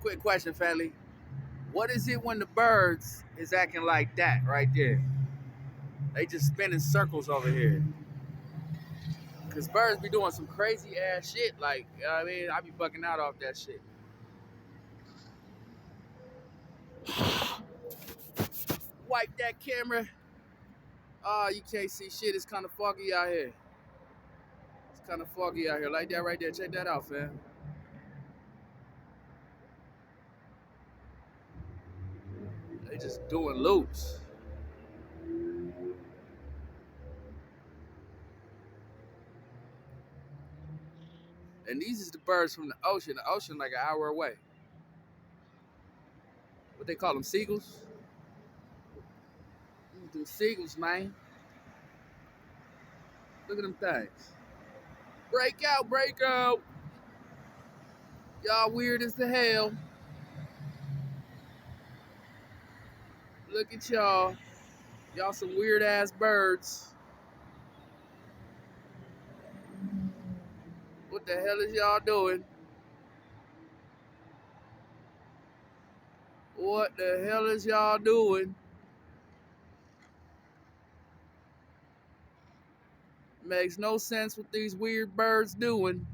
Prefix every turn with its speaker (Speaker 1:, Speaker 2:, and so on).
Speaker 1: Quick question, family. What is it when the birds is acting like that right there? They just spinning circles over here. Cause birds be doing some crazy ass shit. Like, you know what I mean, I be bugging out off that shit. Wipe that camera. Oh, you can't see shit. It's kind of foggy out here. It's kind of foggy out here. Like that right there. Check that out, fam. They just doing loops. And these is the birds from the ocean. The ocean like an hour away. What they call them, seagulls? These do seagulls, man. Look at them things. Break out, break out. Y'all weird as the hell. Look at y'all. Y'all some weird ass birds. What the hell is y'all doing? What the hell is y'all doing? Makes no sense what these weird birds doing.